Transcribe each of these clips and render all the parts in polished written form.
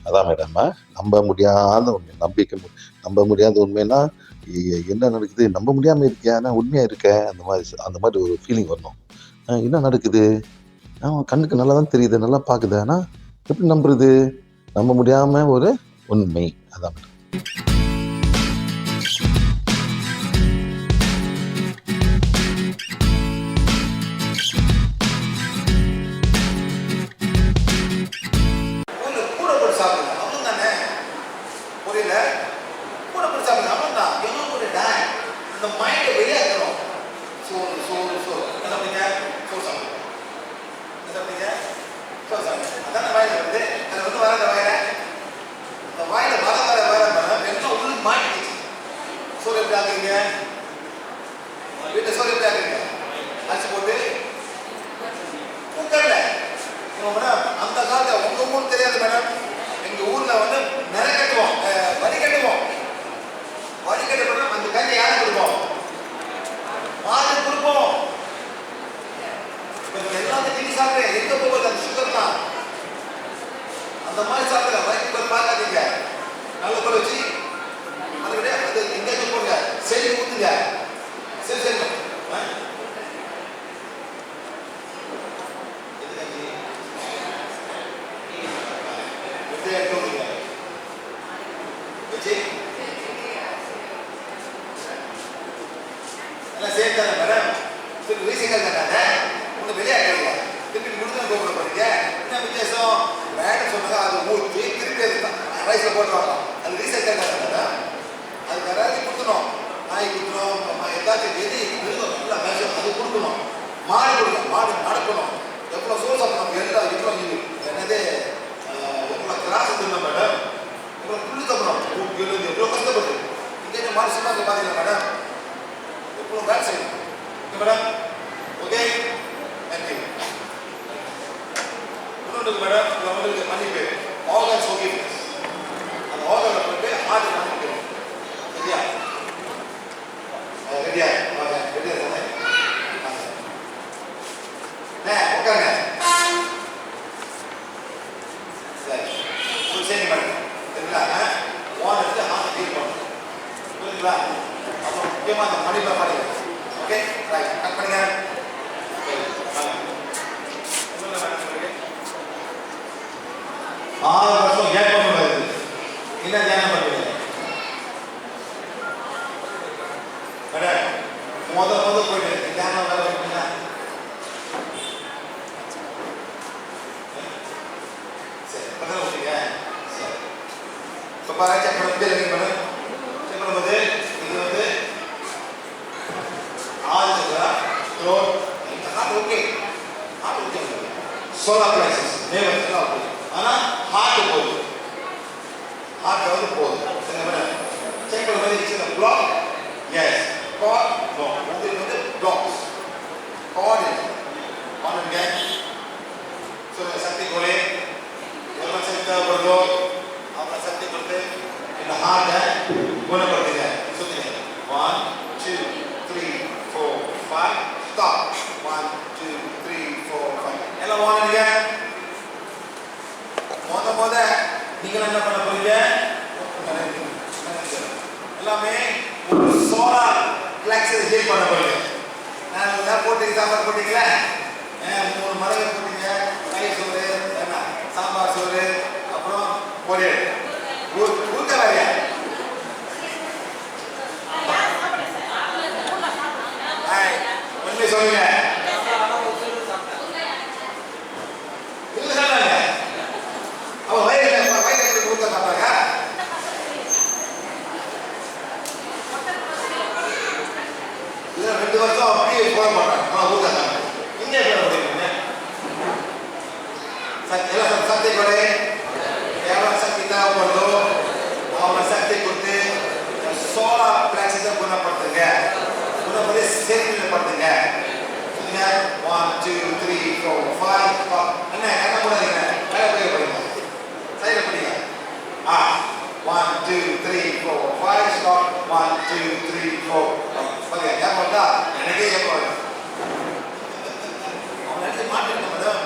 அதான் மேடம், நம்ப முடியாத உண்மை. நம்ப முடியாத உண்மைன்னா, என்ன நடக்குது? நம்ப முடியாம இருக்கே, ஆனா உண்மையா இருக்கே. அந்த மாரி ஒரு ஃபீலிங் வரணும். என்ன நடக்குது? கண்ணுக்கு நல்லா தான் தெரியுது, நல்லா பாக்குது. ஆனா எப்படி நம்புறது? நம்ப முடியாம ஒரு உண்மை. அதான் மேடம். கூட போட்டு சாப்பிடுங்க. அவன் தானே புரியல. கூட போட்டு சாப்பிடுங்க. அவன் தான் என்னுடைய டேட். இந்த மைண்டை வெளியாக்கணும். சோறு என்ன சாப்பிட்டீங்க? சோறு சாப்பிடுங்க. என்ன சாப்பிட்டீங்க? சோறு சாப்பிடுங்க. அதான வாயில வருது. அது வந்து வராத வாயில. இந்த வாயில வர எல்லாம் உள்ளுக்கு மாட்டிக்கிச்சு. சோறு எப்படி ஆக்குறீங்க? வீட்டில் சோறு எப்படி ஆக்குறீங்க? அரிசி போட்டு குக்கர்ல. மேடம் அந்த காலத்துல உங்க ஊர் தெரியாது மேடம். எங்க ஊர்ல வந்து நிறை கட்டுவோம், வடிகட்டுவோம். வடிகட்டு அந்த கஞ்சி யாரும் கொடுப்போம்? மாடு கொடுப்போம். எல்லாத்தையும் நீங்க சாப்பிடுங்க. எங்க போகுது அந்த சுகர்லாம்? அந்த மாதிரி சாப்பிடுங்க. வயிற்று பார்க்காதீங்க. நல்ல கூட வச்சு அதை விட அது எங்கேயும் போடுங்க. சரி ஊத்துங்க. சரி எல்லாம் சேர்த்தாங்க மேடம். திருப்பி ரீசைக்கல் தானே ஒன்று வெளியாடுறீங்க. திருப்பி முடிஞ்சு கோபுர போறீங்க. என்ன வித்தியாசம்? மேடம் சொன்னதா அது ஊற்றி திருப்பி ரைஸில் போட்டுருவாங்க. அது ரீசைக்கல் தானே மேடம். அதுக்கு யாராவது கொடுக்கணும். நாய் கொடுக்கணும், ஏதாச்சும் எது விழுந்தோம் ஃபுல்லாக மேஷம் அது கொடுக்கணும். மாடு கொடுக்கணும். மாடு நடக்கணும். எவ்வளோ சோறு சாப்பிடணும். எவ்வளோ என்னது எவ்வளோ கிராஸ் இருந்தோம் மேடம். எவ்வளோ புள்ளி தப்பணும். எவ்வளோ கஷ்டப்பட்டு இங்கே மாடு சொன்னாங்க பார்த்தீங்களா மேடம்? எவ்வளோ வேலை செய்யணும் மேடம். Okay, thank you. இன்னொன்று மேடம், உங்களுக்கு மன்னிப்பு ஆர்கன்ஸ் ஓகே. அந்த ஆர்கனை போட்டு ஹார்ட் மன்னிக்கணும். சரியா? ரெடியா தானே? உட்காருங்க. சரி, சரி மேடம். சரிங்களா? ஓனருக்கு ஹார்ட் ஃபீல் பண்ணணும். புரியுதுங்களா? அப்புறம் முக்கியமாக அந்த மணிப்பை பண்ணுங்க. Okay, right. கட் பண்ணுங்க. 6 வருஷம் கேப் பண்ணுறது என்ன தியானம் பண்ணுவீங்க மேடம்? முதல் போயிட்டு தியானம் வேலை பண்ணுங்க. சரி, பக்கத்தில் விட்டீங்க. சரி, இப்போ பாருங்க. செக் பண்ணி மேடம். செக் பண்ணும்போது இது வந்து ஓகே. சோலார் பிளக்ஸஸ் நேவல் போகுது. ஆனால் ஹார்ட் போகுது. ஹார்ட் வந்து போகுது. செக் பண்ணும்போது பிளாக். S, card black. உங்களுக்கு வந்து பிளாக்ஸ் கார்டு பண்ணுங்க. சொல்லுங்க. சக்தி கோலே எவ்வளோ சக்தி தேவைப்படுதோ அவ்வளோ சக்தி கொடுத்து இந்த ஹார்ட்டை குணப்படுத்துங்க. சொல்லுங்க. 1 2 3 4 5 ஸ்டாப். 1 2 3 4 5 எல்லாம் வாங்க. முத நீங்க என்ன பண்ண போறீங்க? எல்லாமே ஒரு சோலார் பிளக்ஸஸ் ஹீட் பண்ண போறீங்க. நான் போட்டீங்க, சாம்பார் போட்டீங்களா? 3 மரங்கள் போட்டீங்க. தயிர் சோறு, சாம்பார் சோறு, அப்புறம் பொரியல். ஊத்த வேறையா? உண்மை சொல்லுங்க. அவன் வயிறு ஊத்த சாப்பிட்டாங்க. இல்லை 2 வருஷம் அப்படியே போட மாட்டாங்க. ஊத்த சாப்பிட்டாங்க. இங்கே முடியுங்க. சக்தி கொடை எவ்வளோ சக்தி தேவைப்படுதோ அவ்வளோ சக்தி கொடுத்து சோலார் பிளக்ஸஸை குணப்படுத்துங்க. குணப்படுத்தி செயல்படுத்துங்க. 1 2 3 4 5 என்ன என்ன போடாதீங்க. வேலை போயிருப்பீங்க. சைடில் படிங்க. 1 2 3 4 5 ஸ்டாப். 1 2 3 4 ஓகே. ஏப்பா எனக்கே ஏப்பா அவன் நினைச்சு மாட்டிருக்க மேடம்.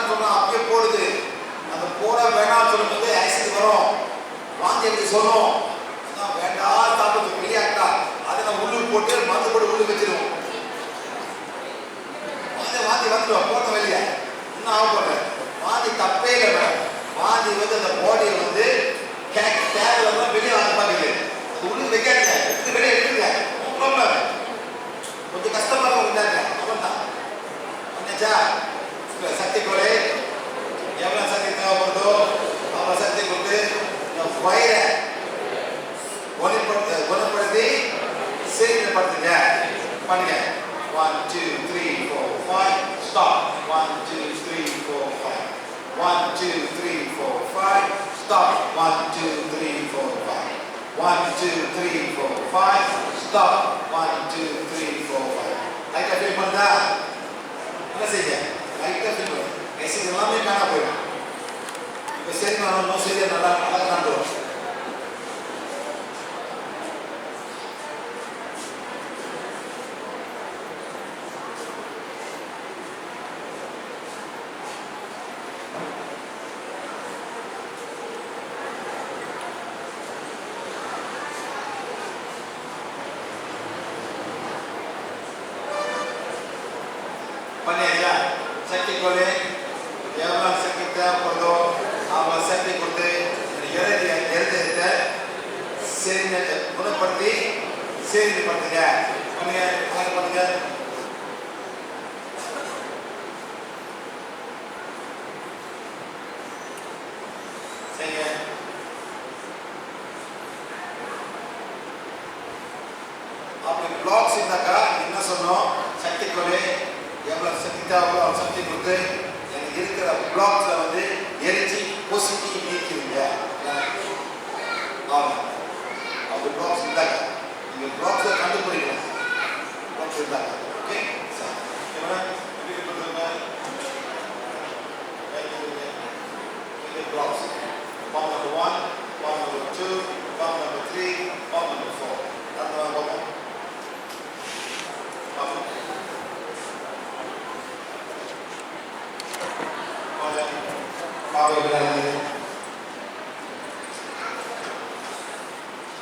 வேணாம்னு சொன்னா அப்படியே போடுது. அந்த போட வேணாம்னு சொல்லும்போது ஆசிட் வரும், வாந்தி எப்படி சொல்லும். அதான் வேண்டாம் சாப்பிட்டு வெளியாட்டா அதை நம்ம உள்ளூர் போட்டு மருந்து போட்டு உள்ளு வச்சிருவோம். வாந்தி வந்துடும் போட்ட வெளியே இன்னும் ஆக போடுறேன். வாந்தி தப்பே இல்லை மேடம். வாந்தி வந்து அந்த பாடியை வந்து கேரளம் வெளியே வாங்க பார்க்குது. அது உள்ளு வைக்காதுங்க, எடுத்து வெளியே எடுத்துங்க, ப்ராப்ளம். கொஞ்சம் கஷ்டமா இருந்தாங்க அவ்வளோதான். பண்ணிச்சா சக்தி குறை எவ்வளோ சக்தி தேவைப்படுதோ அவ்வளோ சக்தி கொடுத்து இந்த வயிறை குணப்படுத்தி சீக்கிரப்படுத்துங்க. பண்ணுங்க. 1 2 3 4 5 ஸ்டாப். 1 2 3 4 5 1 2 3 4 5 ஸ்டாப். 1 2 3 4 5 1 2 3 4 5 ஸ்டாப். 1 2 3 4 5 லைட்டா ஃபீல் பண்ணுதா? என்ன செய்ய லைட்டா ஃபீல் பண்ணு. எக்ஸசைஸ் எல்லாமே காணா போயிடும். இப்போ சரி நான் சரியா நல்லா அழகாக காட்டுவோம். பண்ணியா சக்தி கோலை எவ்வளோ சக்தி தேவைப்படுதோ அவ்வளோ சக்தி கொடுத்து எழுதத்தை சரி குணப்படுத்தி சரிப்படுத்துங்க. பண்ணுங்க பண்ணுங்க. சரிங்க. அப்படி பிளாக்ஸ் இருந்தாக்கா என்ன சொன்னோம், சக்தி கோலை எவ்வளோ சக்தி தேவைப்போ அவ்வளோ சக்தி கொடுத்து எனக்கு இருக்கிற பிளாக்ஸில் வந்து எரிச்சு பாசிட்டிவ் நீக்கிடுங்க. ஆமாம் அப்படி பிளாக்ஸ் இருந்தாங்க நீங்கள் பிளாக்ஸை கண்டுபிடிக்கலாம். பிளாக்ஸ் இருந்தாங்க okay sir blocks form number 1 form number 2 form number 3 form number 4 that's the one.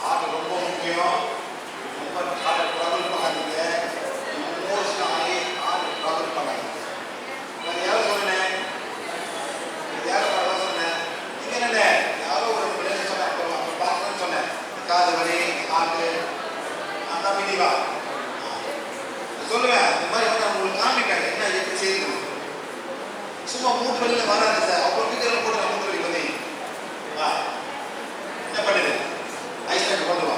ஆறு ரொம்ப முக்கியம். ரொம்ப ஆறு ட்ராவல் பண்ணாதீங்க. இமோஷனலி ஆறு ட்ராவல் பண்ணாதீங்க. நான் யாரும் சொன்னேன் சொன்னேன் நீங்க என்ன யாரோ ஒரு பிள்ளைங்க சொன்னேன் பார்க்கணும்னு சொன்னேன். காது வலி ஆட்டு அந்த மினிவா சொல்லுவேன். இந்த மாதிரி வந்து உங்களுக்கு காமிக்காங்க என்ன எப்படி செய்யுது. சும்மா மூட்டு வழியில் வராது சார். அப்புறம் வீட்டில் போட்டு மூட்டு வலி வந்து என்ன பண்ணுது ஐஸ் பேக் கொண்டு வா.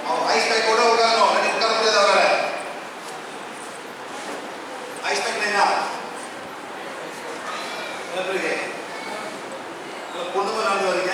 அவன் ஐஸ் பேக் கூட உட்காரணும். ரெண்டு உட்கார முடியாது. அவரை ஐஸ் பேக் இல்லைன்னா பொண்ணுங்க நடந்து வரீங்க.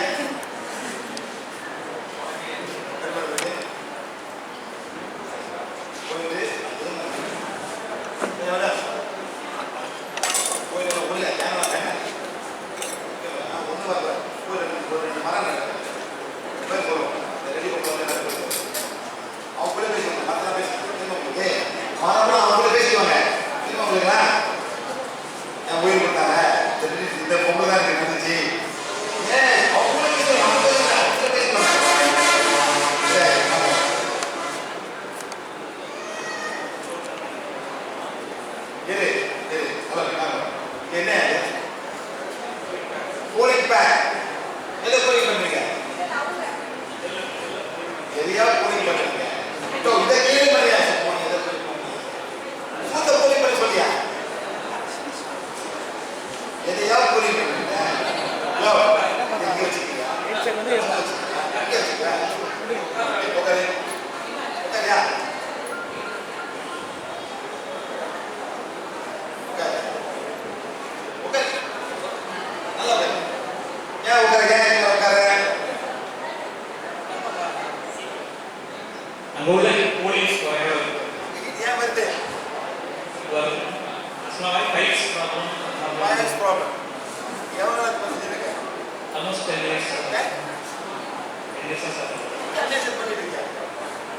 Almost 10 years. 10 years sir.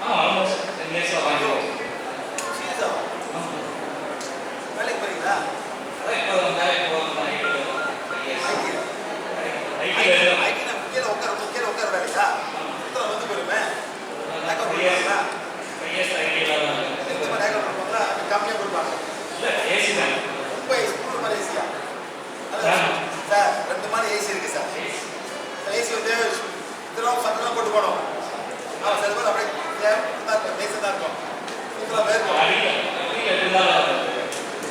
Almost 10 years of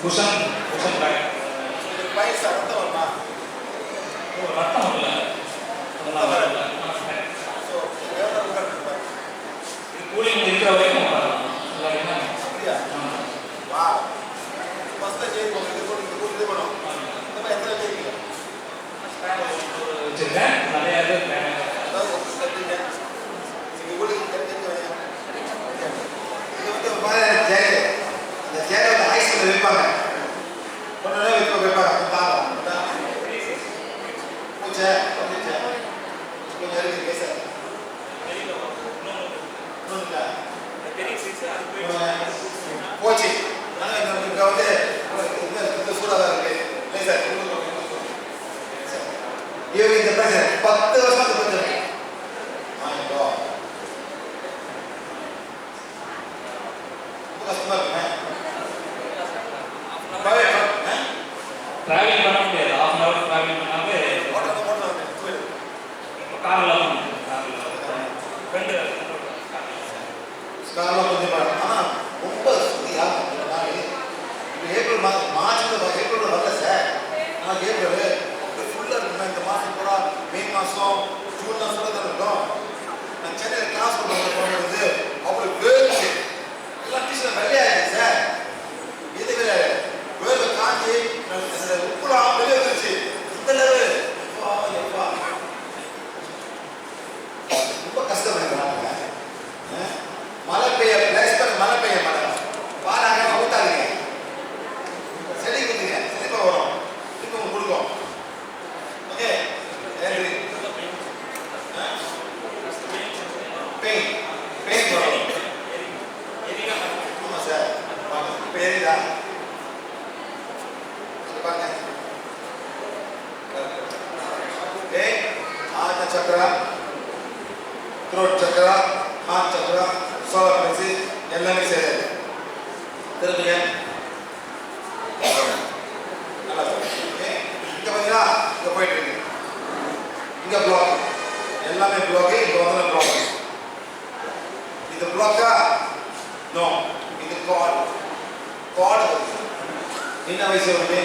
cushion cushion பேக் பையன் ரத்தம் வருமா? ரத்தம் இல்லை அதெல்லாம் வரல. ஸோ எவ்வளோ இருப்பாரு? இது கூலிங் இருக்கிற வரைக்கும் வரலாம். அப்படியா? வா ஃபஸ்ட்டில் ஜெயில் போங்க, இது பண்ணும். இந்த மாதிரி எத்தனை ஜெயிக்கல வச்சுருக்கேன் நிறையா இது அதாவது கற்றுங்க நீங்கள் ஊருக்கு தெரிஞ்சு இது வந்து ஒரு மாதிரி ஜெயலு அந்த ஜெயலை வந்து ஐஸ்ல வைப்பாங்க கொஞ்ச நேரம் வைப்பாங்க தாங்க பூச்சை வந்துச்சு கொஞ்சம் இருக்கு பேச போச்சு ஆனால் இங்கே வந்து இந்த சூடாக தான் இருக்கு இல்லை சார் இவங்க இந்த பிரச்சனை 10 வருஷம் அந்த பிரச்சனை ரொம்ப கஷ்டமா இருக்குங்க ட்ராவலிங் பண்ண முடியாது. ½ அன் ஹவர் ட்ராவலிங் பண்ணாவே காரில் ஃப்ரெண்டு ஸ்கார்லாம் கொஞ்சம் படம் ஆனால் ரொம்ப சுத்தியா இப்போ ஏப்ரல் மார்ச் ஏப்ரல் வரல சார் நான் ஏப்ரல் ஃபுல்லாக இருக்குங்க இந்த மாதம் கூட மே மாதம் ஜூன் மாதம் தான் இருக்கும் நான் சென்னையில் கிளாஸ் போகும்போது அப்புறம் வேர்வு எல்லாம் டீச்சர் வெள்ளையாயிடுச்சு சார் இது வேர்வை காஞ்சி உப்புலாம் வெளியே வந்துருச்சு இந்த லெவல் ரொம்ப கஷ்டம் இருக்கிறாங்க மழை பெய்ய பிளேஸ் பண்ண மழை பெய்ய மாட்டாங்க பாடாங்க ஊட்டாதீங்க செடி குத்துங்க செழிப்பாக வரும் திரும்ப உங்களுக்கு கொடுக்கும் ஓகே நன்றி பெயின் பெயின் வரும் ஆமாம் சார் இப்போ ஏறிதா பாருங்க பெயின் ஆஜ சக்கரா த்ரோட் சக்கரா ஹார்ட் சக்கரா சோலர் பிளெக்ஸி எல்லாமே சேருது திரும்பிங்க நல்லா ஓகே இங்கே பார்த்தீங்கன்னா இங்கே போயிட்டு இருக்கு இங்கே பிளாக் எல்லாமே பிளாக்கு இங்கே வந்து பிளாக் இது பிளாக்கா நோ இது கார்டு என்ன வயசு வருது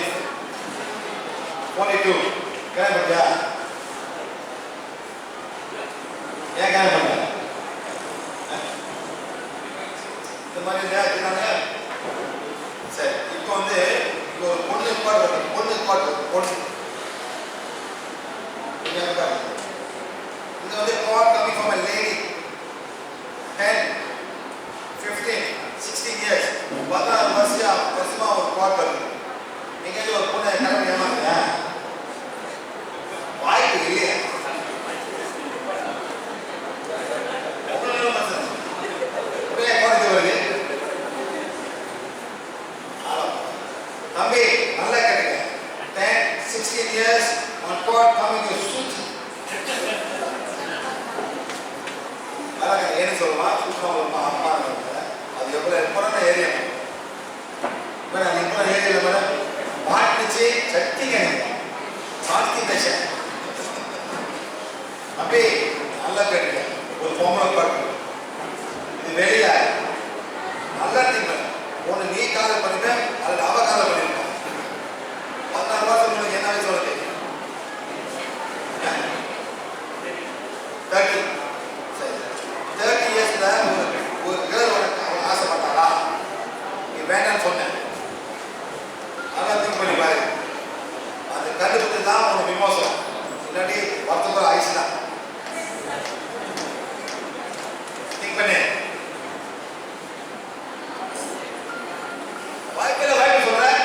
42 கேன் பண்ணியா ஏன் கேன் பண்ண இந்த மாதிரி இல்லையா சரி இப்போ வந்து இங்கே ஒரு பொண்ணு பொண்ணு இங்கே வந்து card coming from a lady 10 15 16 years 16 வருஷமா ஒரு கார்டு வருது நீங்கள் ஒரு பொண்ணை கல்யாணம் ஏமாத்துங்க வாய்ப்பு இல்லையா தம்பி நல்லா கேட்டுங்க 10 16 years on court coming to suit அதான் ஏன்னு சொல்லுவான் சூப்பராக அம்மா அது எவ்வளோ எப்போனா ஏரியா மேடம் அது இப்போ ஏரியாவில் மேடம் மாட்டுச்சு சட்டிங்க சாத்தி தச்ச தம்பி நல்லா கேட்டுங்க ஒரு பொம்பளை பாட்டு இது வெளியில நல்லா திங்க ஒன்று நீ காதல் பண்ணிட்ட அல்லது அவ காதல் பண்ணிருப்பான் 16 வருஷம் உங்களுக்கு என்ன வயசு வருது 30 இயர்ஸ்ல ஒரு கேர்ள் உனக்கு ஆசைப்பட்டாளா நீ வேண்டாம்னு சொன்னேன் நல்லா திங்க் பண்ணி பாரு அது கண்டுபிடித்து தான் உனக்கு விமோசம் இல்லாட்டி வருத்தப்பட ஆயிடுச்சு தான் திங்க் பண்ணு வாய்ப்பில் வாய்ப்பு சொல்றேன்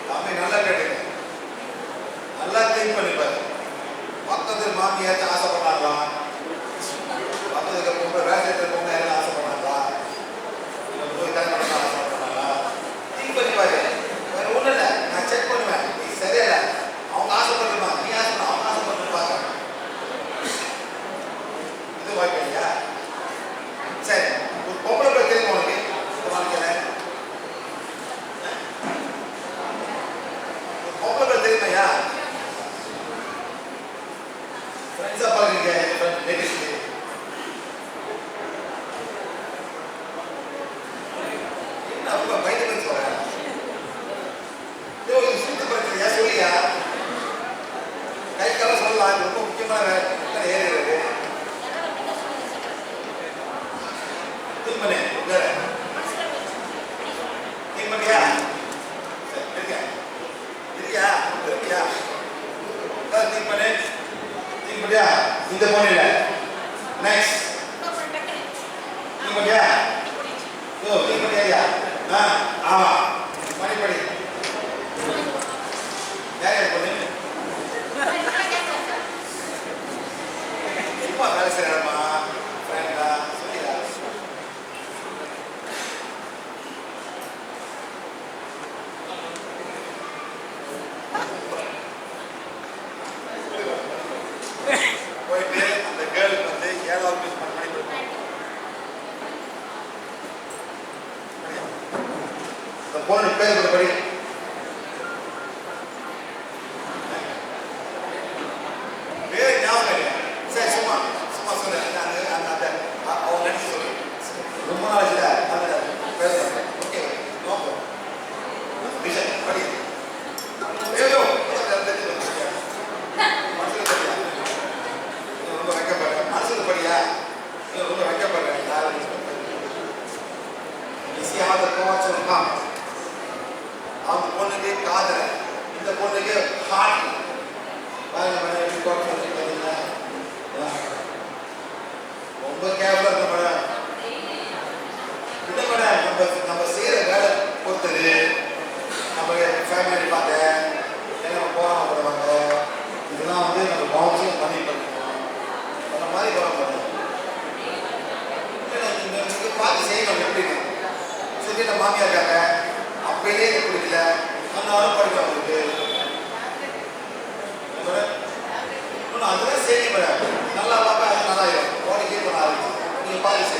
தம்பி நல்லா கேட்டுங்க திங்க் பண்ணு வேற திங்க் பண்ணியா இருக்கியா இருக்கியா இருக்கியா திங்க் பண்ணு திங்க் பண்ணியா இந்த போன் இல்லை நெக்ஸ்ட் திங்க் பண்ணியா ஓ திங்க் பண்ணியா ஆமா மணி படி யார் யார் பண்ணு சும்மா வேலை செய்யறமா ஃப்ரெண்டா சொல்லியா போயிட்டு அந்த கேர்ள் வந்து 7வது மிஸ் பண்ணி கொடுப்பாங்க அந்த பொண்ணு பேர் கூட படி பேர் ஞாபகம் இல்லையா சரி சும்மா சும்மா சொல்லு அவங்க நினைச்சு சொல்லு ரொம்ப நாள் இல்லை அந்த பேர் ஓகே நோக்கம் விஷன் படி ஐயோ மனசுல படியா ரொம்ப வைக்கப்படுறேன் மனசுல படியா ரொம்ப வைக்கப்படுறேன் ஈஸியாக போவாச்சு சொல்லலாம் அந்த பொண்ணுக்கு காதல் இந்த பொண்ணுக்கு ஹார்ட் ரொம்ப கேர்ஃபுல்லாக இருக்க மேடம் இல்லை மேடம் நம்ம செய்கிற வேலை பொறுத்தது நம்ம ஃபேமிலி பார்த்தேன் நம்ம போகாமல் போடுவாங்க இதெல்லாம் வந்து நம்ம பவுன்ஸிங் பண்ணி பண்ணிக்கணும் அந்த மாதிரி போட மாட்டோம் நீங்கள் பார்த்து செய்யணும் எப்படின்னு சொல்லிட்டு மாமியா இருக்காங்க அப்பயிலே இது பிடிக்கல அன்னாலும் படிக்க உங்களுக்கு இன்னும் அதுதான் சரி மேடம் நல்லா பார்ப்பேன் அது நல்லா இருக்கும் பாடி கீழ் பண்ண ஆரம்பிச்சு நீங்கள் பார்த்து